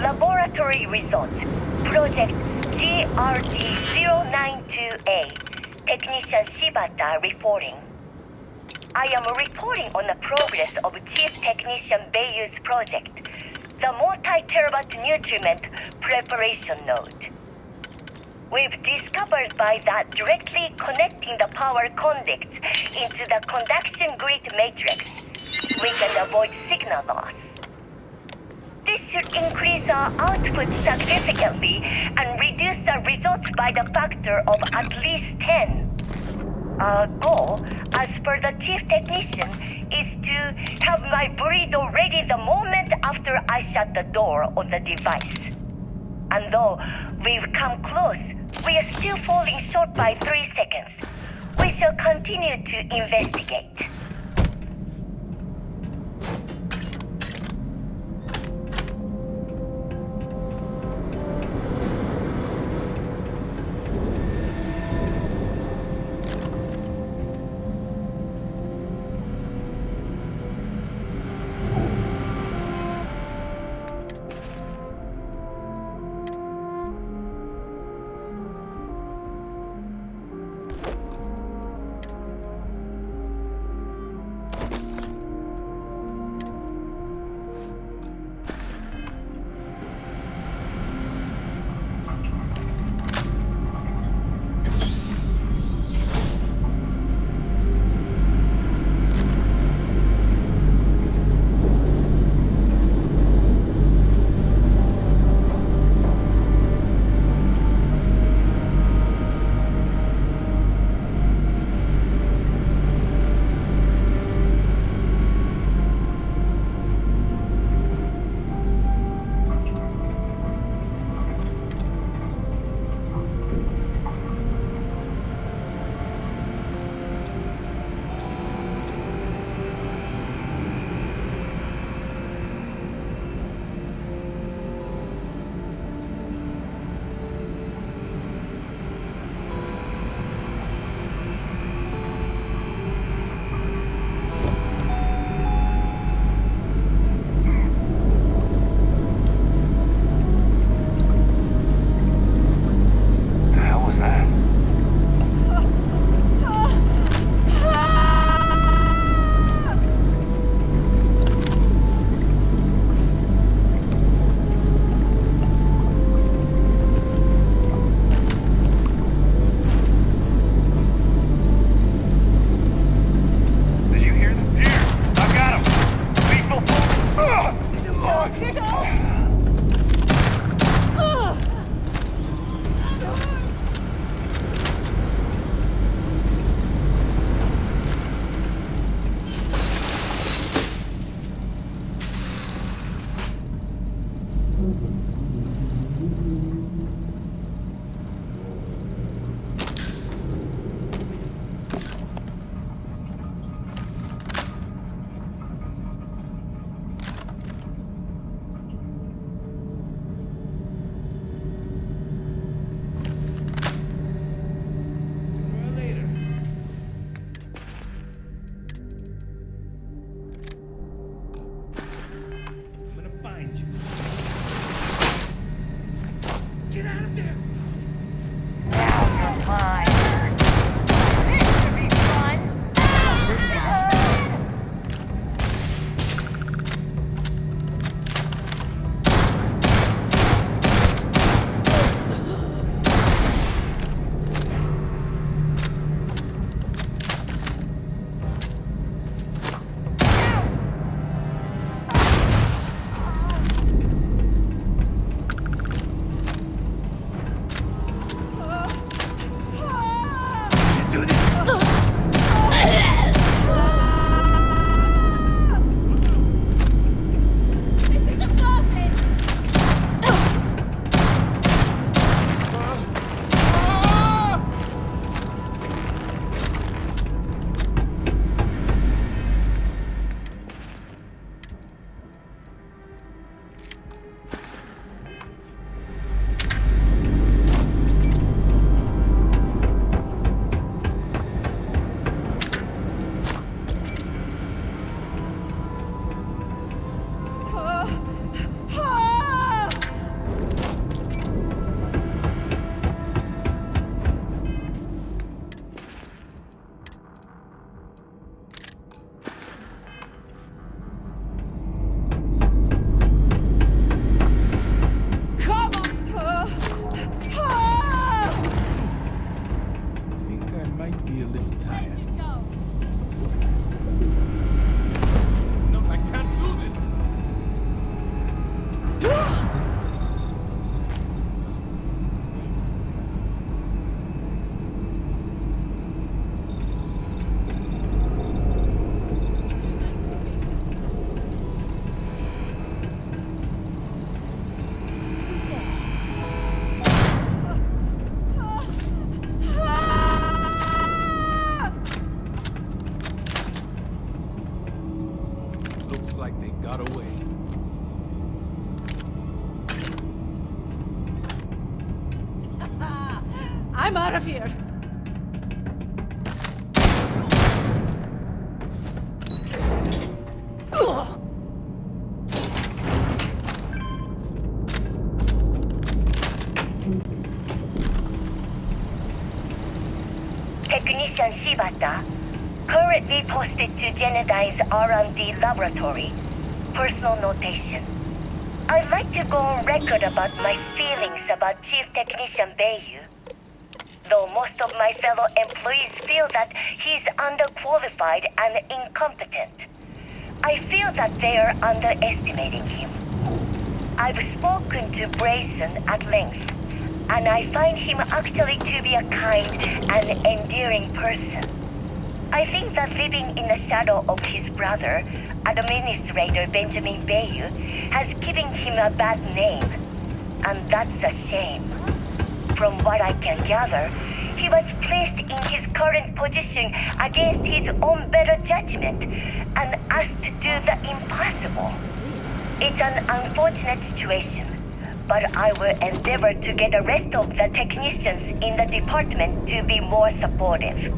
Laboratory results. Project GRD-092A. Technician Shibata reporting. I am reporting on the progress of Chief Technician Beiyu's project, the multi-terabyte nutriment preparation node. We've discovered by that directly connecting the power conducts into the conduction grid matrix, we can avoid signal loss. This should increase our output significantly and reduce the results by the factor of at least 10. Our goal, as per the chief technician, is to have my burrito ready the moment after I shut the door on the device. And though we've come close, we are still falling short by 3 seconds. We shall continue to investigate. I'm out of here! Technician Shibata, currently posted to Genodyne's R&D laboratory. Personal notation. I'd like to go on record about my feelings about Chief Technician Bayu. Though most of my fellow employees feel that he's underqualified and incompetent, I feel that they are underestimating him. I've spoken to Brayson at length, and I find him actually to be a kind and endearing person. I think that living in the shadow of his brother, Administrator Benjamin Bayu, has given him a bad name, and that's a shame. From what I can gather, he was placed in his current position against his own better judgment and asked to do the impossible. It's an unfortunate situation, but I will endeavor to get the rest of the technicians in the department to be more supportive.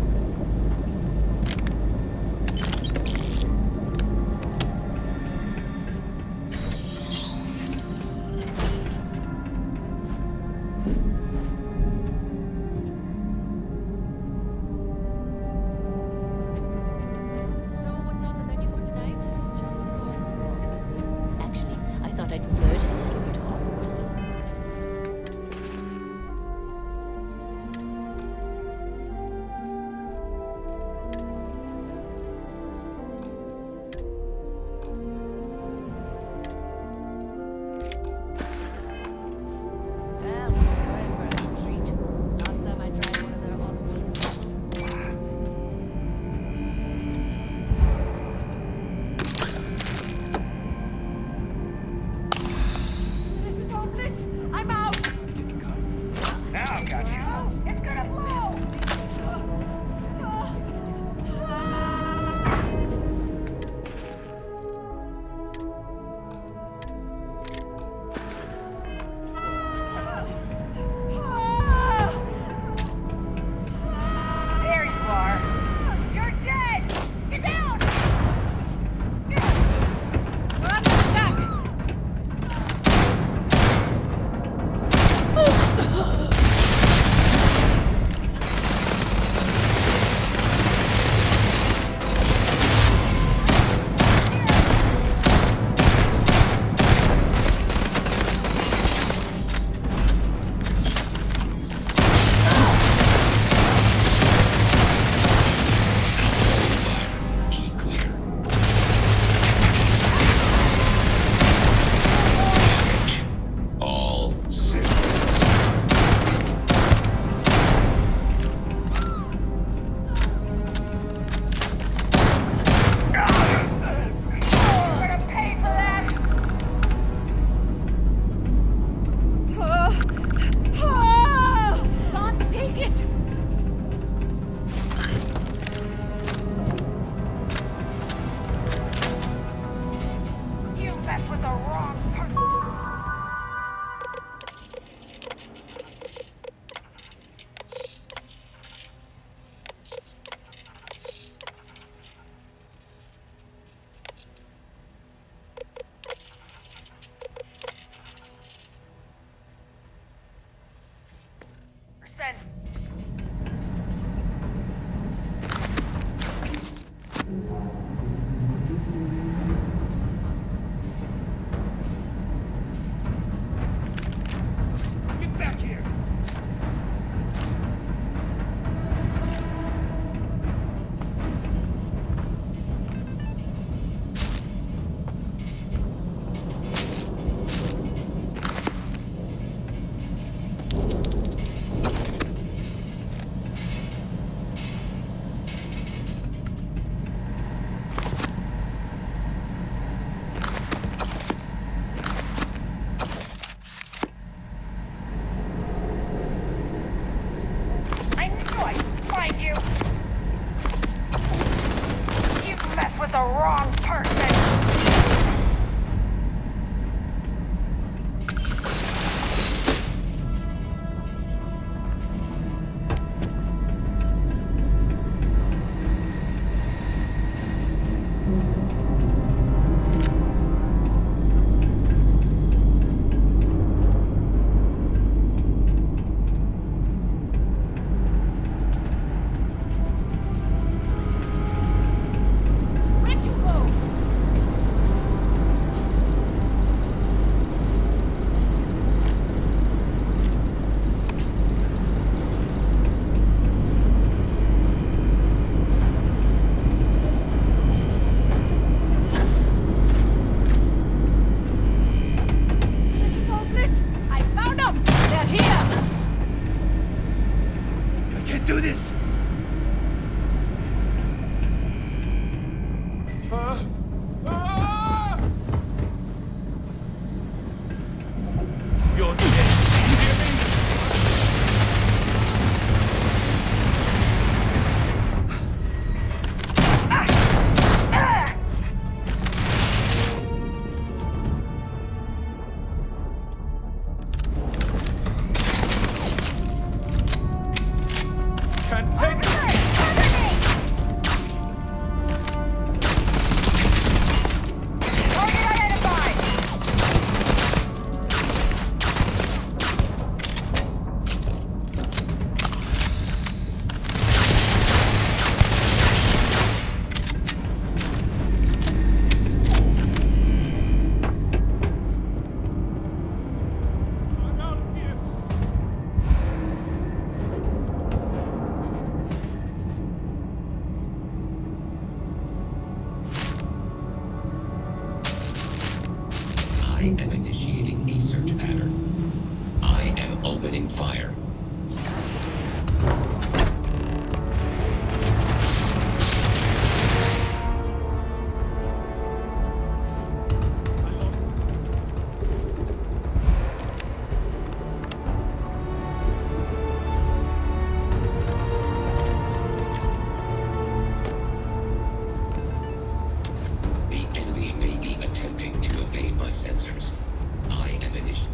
I am initiating a search pattern. I am opening fire. The enemy may be attempting to evade my sensors. I am initiating.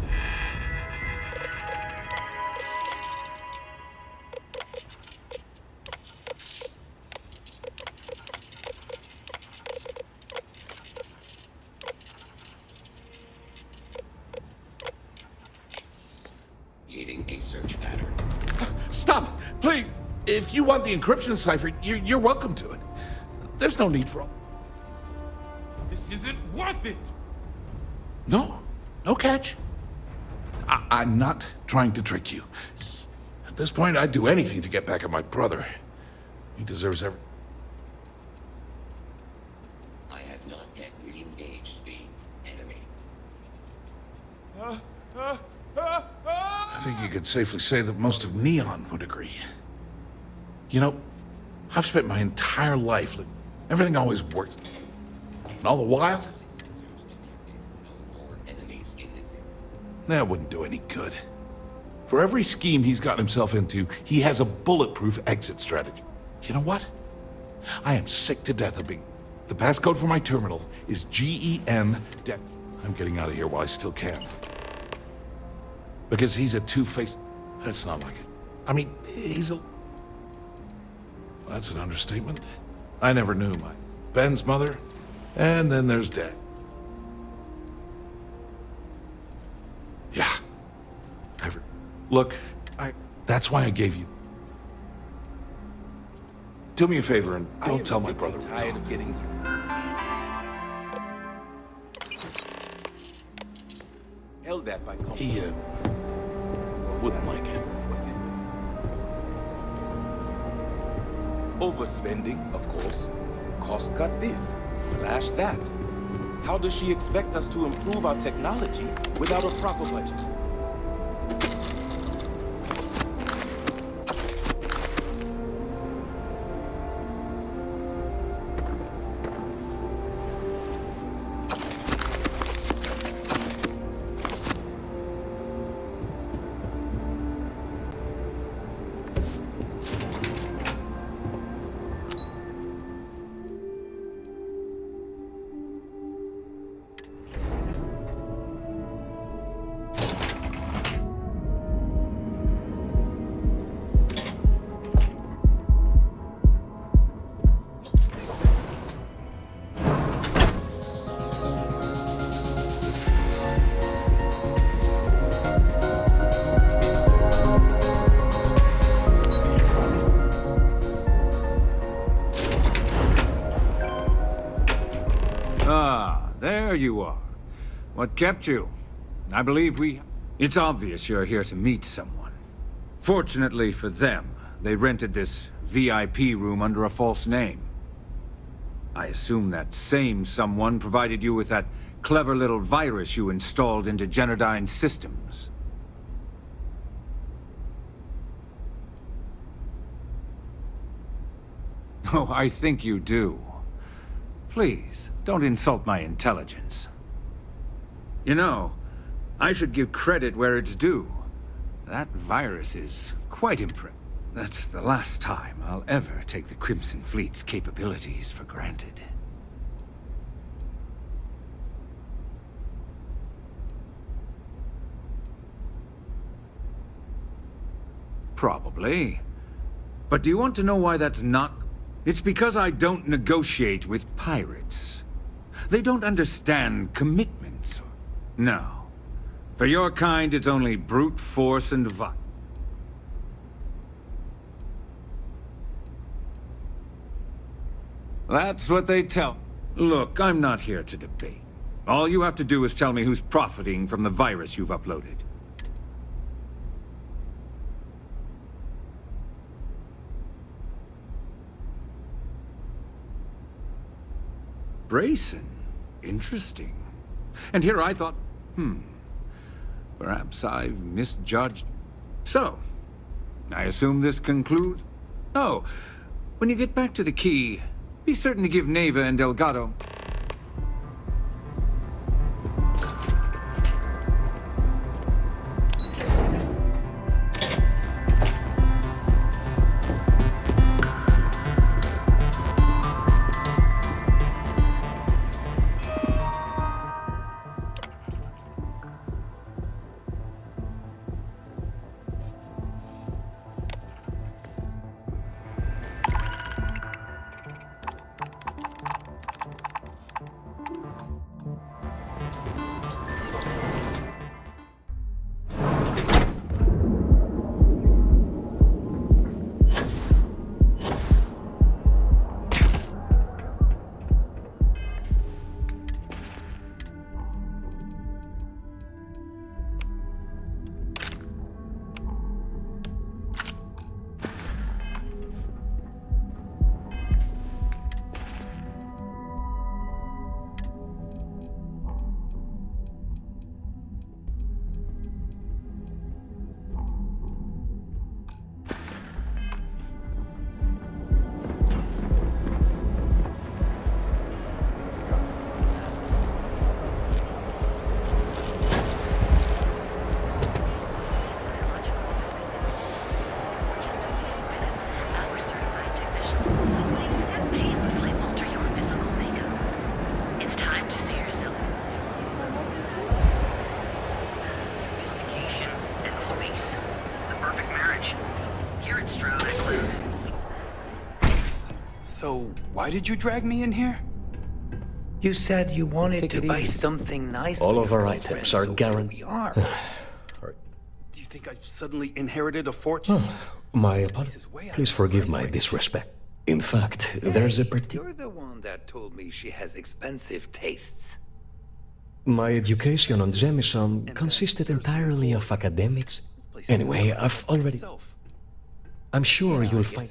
Creating a search pattern. Stop! Please! If you want the encryption cipher, you're welcome to it. There's no need for all... This isn't worth it! No. No catch. I'm not trying to trick you. At this point, I'd do anything to get back at my brother. He deserves every... I have not yet re-engaged the enemy. I think you could safely say that most of Neon would agree. You know, I've spent my entire life living. Everything always works. And all the while, My sensors detected no more enemies in this area. that wouldn't do any good. For every scheme he's gotten himself into, he has a bulletproof exit strategy. You know what? I am sick to death of being... The passcode for my terminal is GEN... I'm getting out of here while I still can. Because he's a two-faced... That's not like it. I mean, he's a... That's an understatement. I never knew my... Ben's mother, and then there's Dad. Yeah. Look, that's why I gave you... Do me a favor and don't tell my brother. I'm tired of getting... Held at by company. He, wouldn't like it. Overspending, of course. Cost cut this, slash that. How does she expect us to improve our technology without a proper budget? Ah, there you are. What kept you? I believe It's obvious you're here to meet someone. Fortunately for them, they rented this VIP room under a false name. I assume that same someone provided you with that clever little virus you installed into Genodyne's systems. Oh, I think you do. Please, don't insult my intelligence. You know, I should give credit where it's due. That virus is quite impressive. That's the last time I'll ever take the Crimson Fleet's capabilities for granted. Probably. But do you want to know why that's not? It's because I don't negotiate with pirates. They don't understand commitments. No. For your kind, it's only brute force and violence. That's what they tell. Look, I'm not here to debate. All you have to do is tell me who's profiting from the virus you've uploaded. Brayson? Interesting. And here I thought... Perhaps I've misjudged. So, I assume this concludes? Oh, when you get back to the key, be certain to give Neva and Delgado... So, why did you drag me in here? You said you wanted to buy something nice. All for of your our girlfriend, items are so guaranteed. here we are. Do you think I've suddenly inherited a fortune? My apologies. Please forgive my disrespect. In fact, there's a particular... You're the one that told me she has expensive tastes. My education on Jemison consisted entirely of academics. Anyway, I've already... I'm sure you'll find...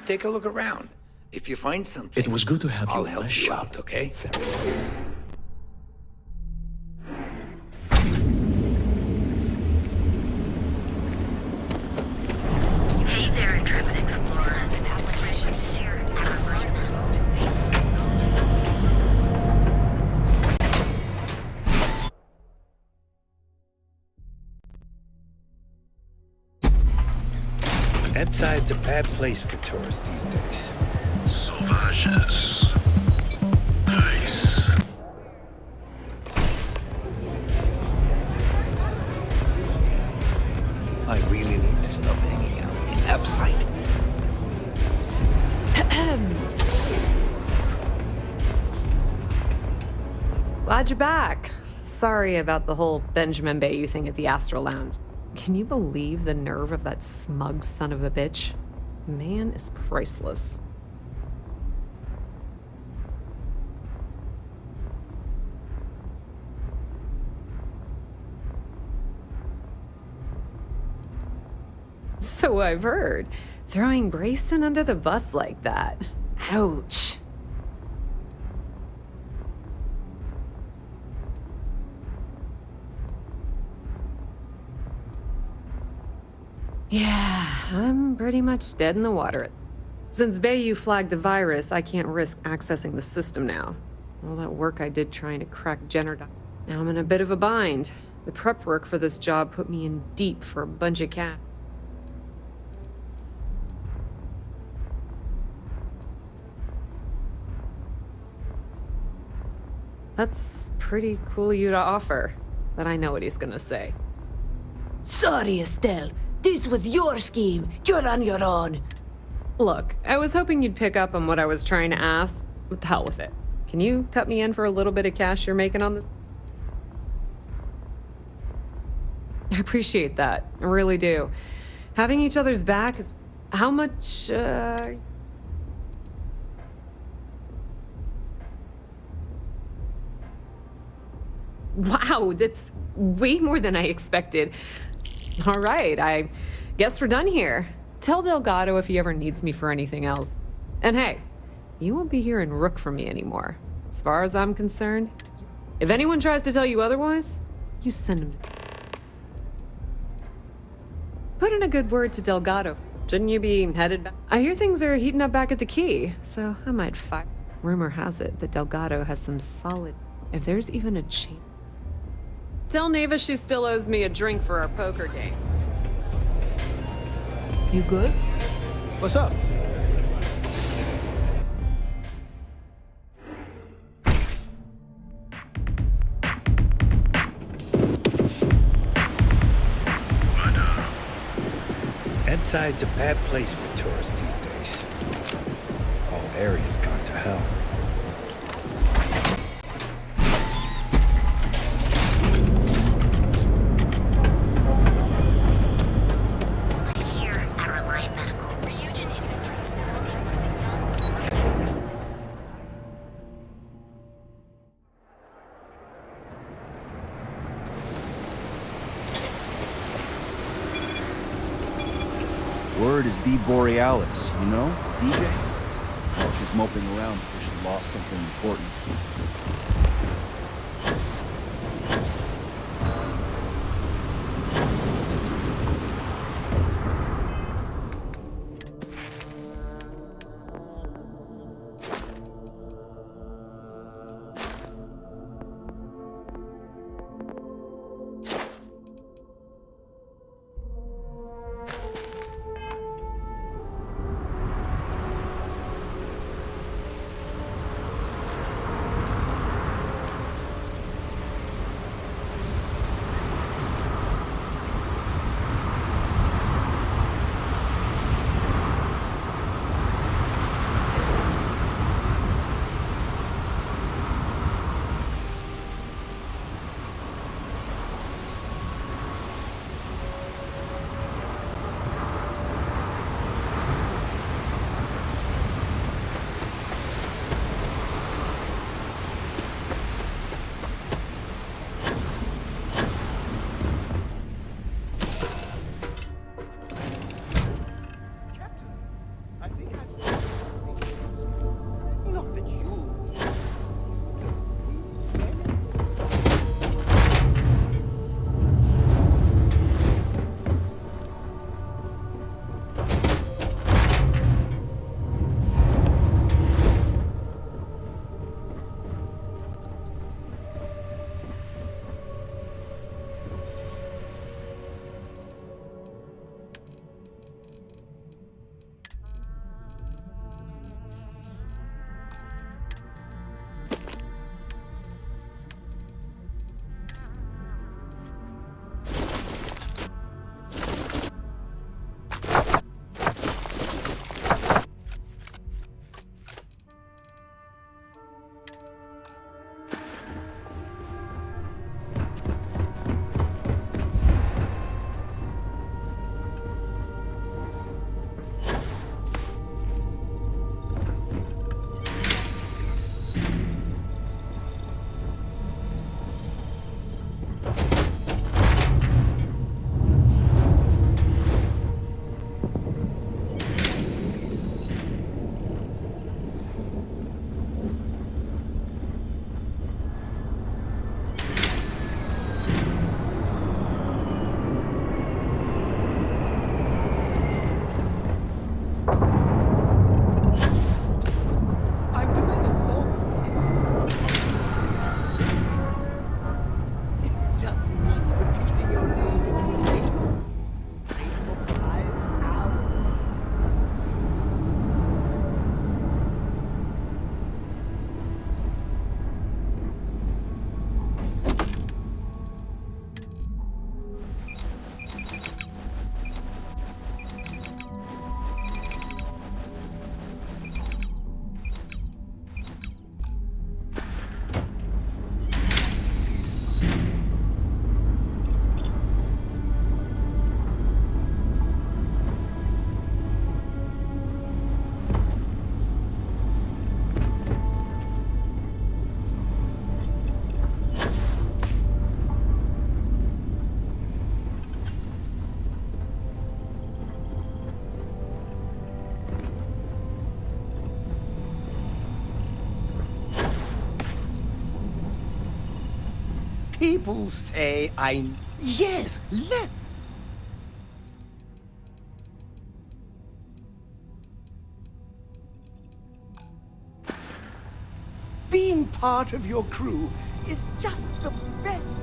Take a look around. If you find something, It was good to have I'll you in help my you shop. out, okay? Hey there, intrepid explorer. An apparition here. Edside's a bad place for tourists these days. Sauvages. Nice. lab site. Glad you're back. Sorry about the whole Benjamin Bayou thing at the Astro Lounge. Can you believe the nerve of that smug son of a bitch? The man is priceless. So I've heard. Throwing Brayson under the bus like that. Ouch. Yeah, I'm pretty much dead in the water. Since Bayou flagged the virus, I can't risk accessing the system now. All that work I did trying to crack Jenner. Now I'm in a bit of a bind. The prep work for this job put me in deep for a bunch of cash. That's pretty cool of you to offer, but I know what he's gonna say. Sorry, Estelle. This was your scheme. You're on your own. Look, I was hoping you'd pick up on what I was trying to ask. What the hell with it? Can you cut me in for a little bit of cash you're making on this? I appreciate that. I really do. Having each other's back is... How much, Wow, that's way more than I expected. All right, I guess we're done here. Tell Delgado if he ever needs me for anything else. And hey, you won't be hearing Rook from me anymore. As far as I'm concerned, if anyone tries to tell you otherwise, you send him. Put in a good word to Delgado. Shouldn't you be headed back? I hear things are heating up back at the Key, so I might fire. Rumor has it that Delgado has some solid... If there's even a chance... Tell Neva she still owes me a drink for our poker game. You good? What's up? Edside's a bad place for tourists these days. Whole area's gone to hell. Word is the Borealis, you know, DJ? Well, she's moping around because she lost something important. People say I'm... Yes, let's... Being part of your crew is just the best.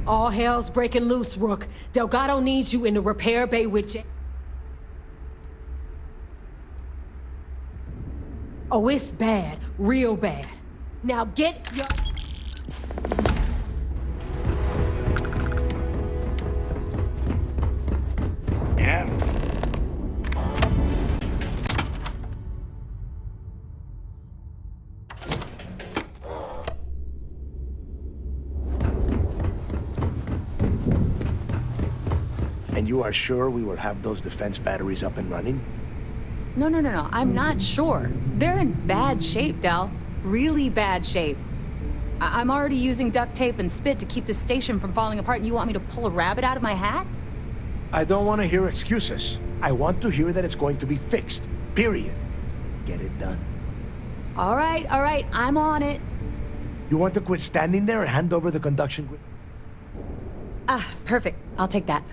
All hell's breaking loose, Rook. Delgado needs you in the repair bay with J. Oh, it's bad. Real bad. Now get your... Yeah. And you are sure we will have those defense batteries up and running? No. I'm not sure. They're in bad shape, Del. Really bad shape. I'm already using duct tape and spit to keep the station from falling apart, and you want me to pull a rabbit out of my hat? I don't want to hear excuses. I want to hear that it's going to be fixed. Period. Get it done. All right. I'm on it. You want to quit standing there and hand over the conduction grid? Perfect. I'll take that.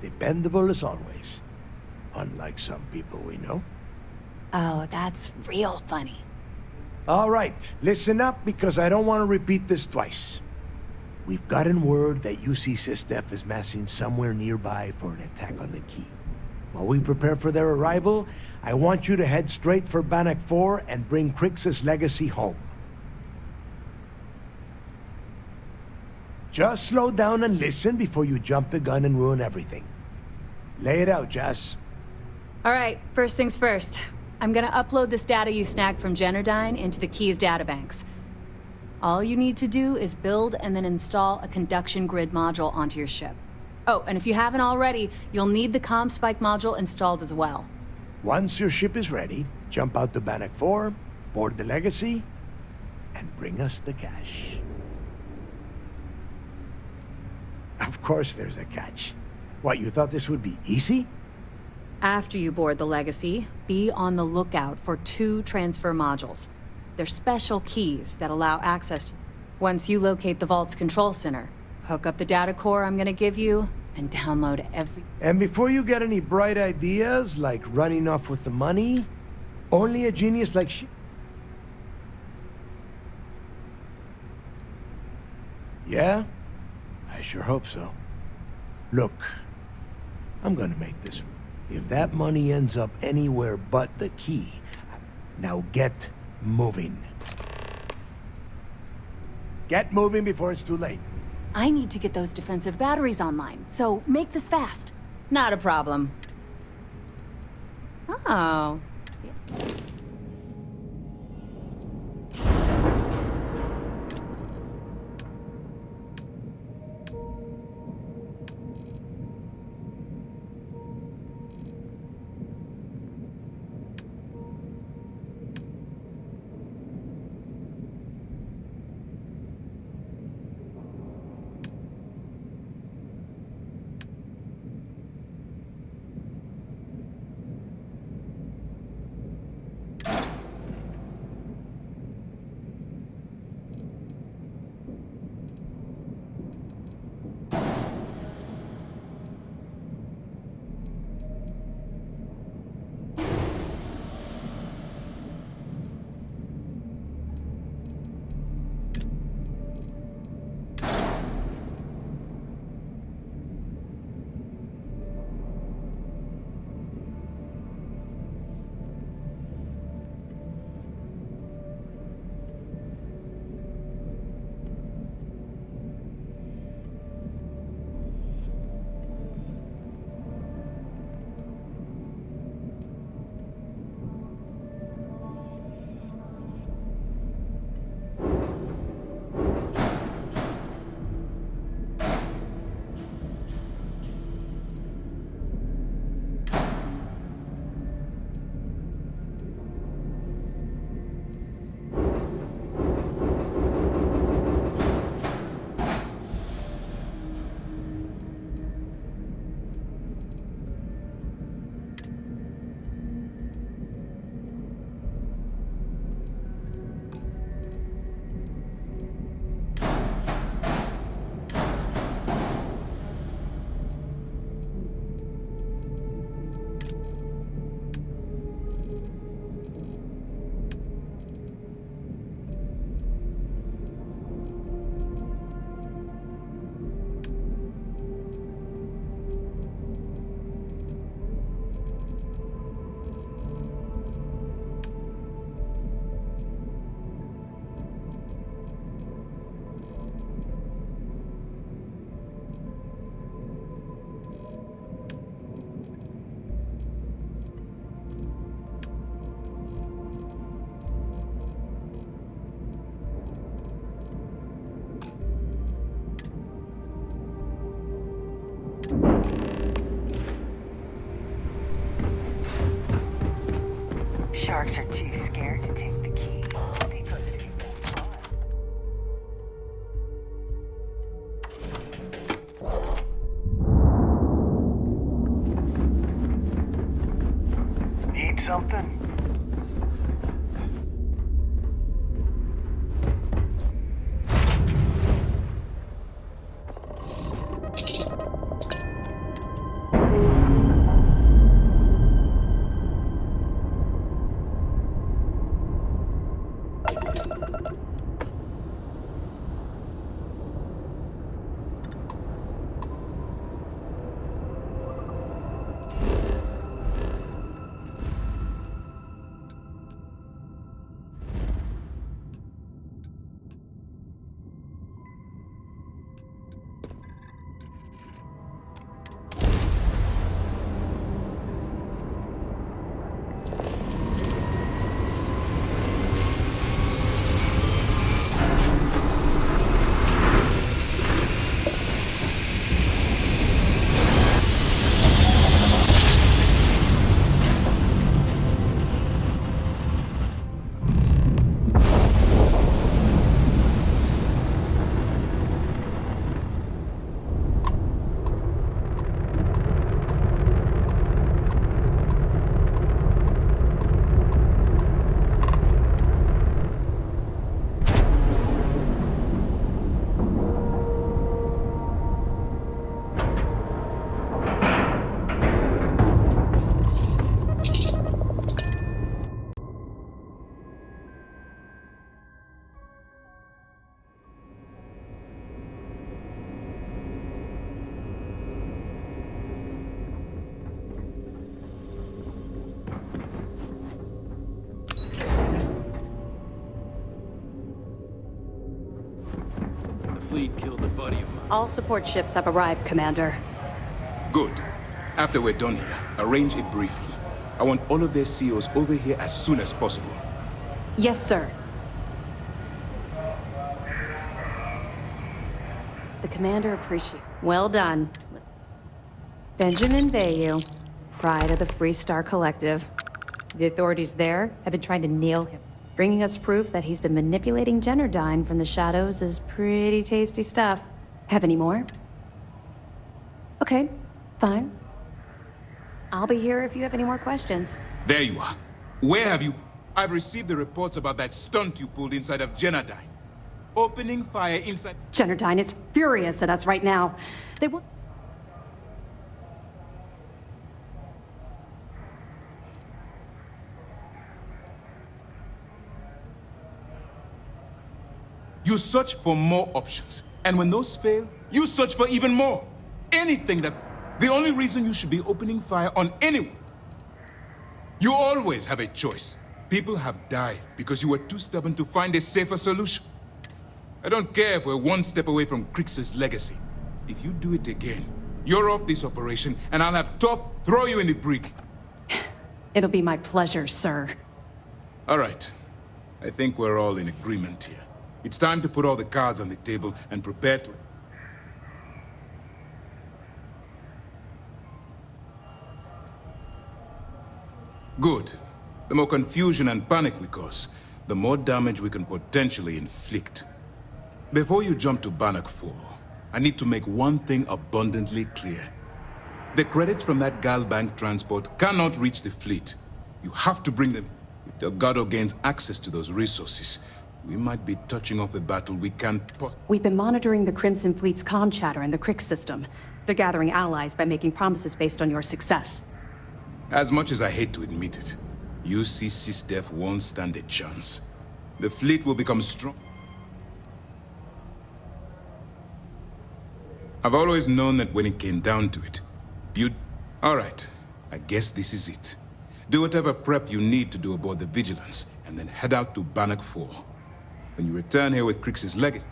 Dependable as always. Unlike some people we know. Oh, that's real funny. All right, listen up because I don't want to repeat this twice. We've gotten word that UC SysDef is massing somewhere nearby for an attack on the key. While we prepare for their arrival, I want you to head straight for Bannock 4 and bring Crixus' legacy home. Just slow down and listen before you jump the gun and ruin everything. Lay it out, Jess. All right, first things first. I'm gonna upload this data you snagged from Generdyne into the Key's databanks. All you need to do is build and then install a conduction grid module onto your ship. Oh, and if you haven't already, you'll need the comm spike module installed as well. Once your ship is ready, jump out to Bannock 4, board the legacy, and bring us the cash. Of course there's a catch. What, you thought this would be easy? After you board the legacy, be on the lookout for 2 transfer modules. They're special keys that allow access. Once you locate the vault's control center, hook up the data core I'm gonna give you, and download every... And before you get any bright ideas, like running off with the money, only a genius like Yeah? I sure hope so. Look, I'm gonna make this. If that money ends up anywhere but the key, now get moving. Get moving before it's too late. I need to get those defensive batteries online, so make this fast. Not a problem. Oh. Sharks are too scared to take the key. Because it ain't fun. Need something? fleet killed a buddy of mine. All support ships have arrived, Commander. Good. After we're done here, arrange it briefly. I want all of their CEOs over here as soon as possible. Yes, sir. The Commander appreciates. Well done. Benjamin Bayou, pride of the Freestar Collective. The authorities there have been trying to nail him. Bringing us proof that he's been manipulating Generdyne from the shadows is pretty tasty stuff. Have any more? Okay, fine. I'll be here if you have any more questions. There you are. Where have you... I've received the reports about that stunt you pulled inside of Generdyne. Opening fire inside... Generdyne is furious at us right now. They will... You search for more options. And when those fail, you search for even more. Anything that... The only reason you should be opening fire on anyone. You always have a choice. People have died because you were too stubborn to find a safer solution. I don't care if we're one step away from Crix's legacy. If you do it again, you're off this operation, and I'll have Top throw you in the brig. It'll be my pleasure, sir. All right. I think we're all in agreement here. It's time to put all the cards on the table and prepare to... Good. The more confusion and panic we cause, the more damage we can potentially inflict. Before you jump to Bannock 4, I need to make one thing abundantly clear. The credits from that Galbank transport cannot reach the fleet. You have to bring them. If Delgado gains access to those resources, we might be touching off a battle we can't put. We've been monitoring the Crimson Fleet's comm chatter in the Crix system. They're gathering allies by making promises based on your success. As much as I hate to admit it, UC SysDef won't stand a chance. The fleet will become strong. I've always known that when it came down to it, you'd... All right, I guess this is it. Do whatever prep you need to do aboard the Vigilance, and then head out to Bannock 4. When you return here with Crix's legacy...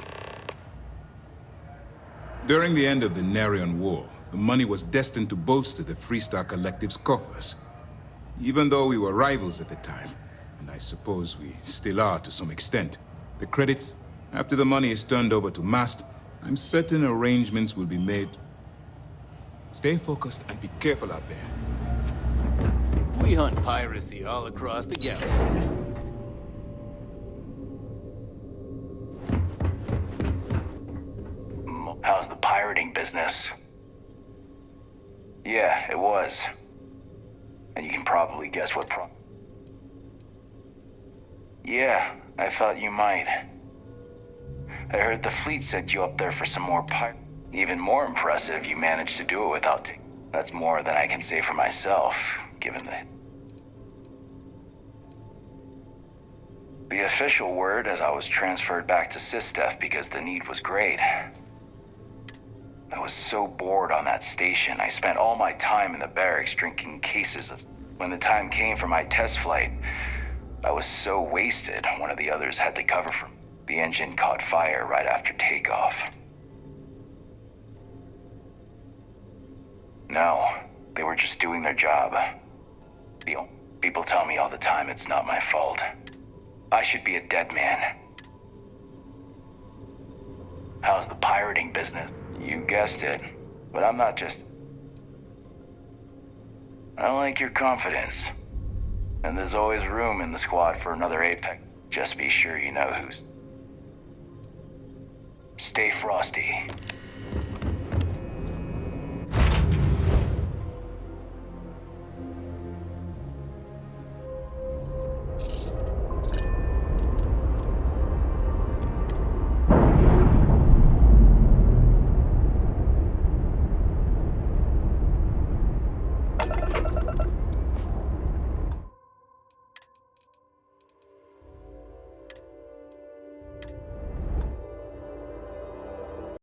During the end of the Narion War, the money was destined to bolster the Freestar Collective's coffers. Even though we were rivals at the time, and I suppose we still are to some extent, the credits, after the money is turned over to Mast, I'm certain arrangements will be made. Stay focused and be careful out there. We hunt piracy all across the galaxy. How's the pirating business? Yeah, it was. And you can probably guess what Yeah, I thought you might. I heard the fleet sent you up there for some more Even more impressive, you managed to do it without... That's more than I can say for myself, given the official word is I was transferred back to SysDef because the need was great. I was so bored on that station, I spent all my time in the barracks drinking cases of... When the time came for my test flight, I was so wasted, one of the others had to cover for me. The engine caught fire right after takeoff. No, they were just doing their job. People tell me all the time it's not my fault. I should be a dead man. How's the pirating business? You guessed it, but I'm not just... I like your confidence. And there's always room in the squad for another Apex. Just be sure you know who's... Stay frosty.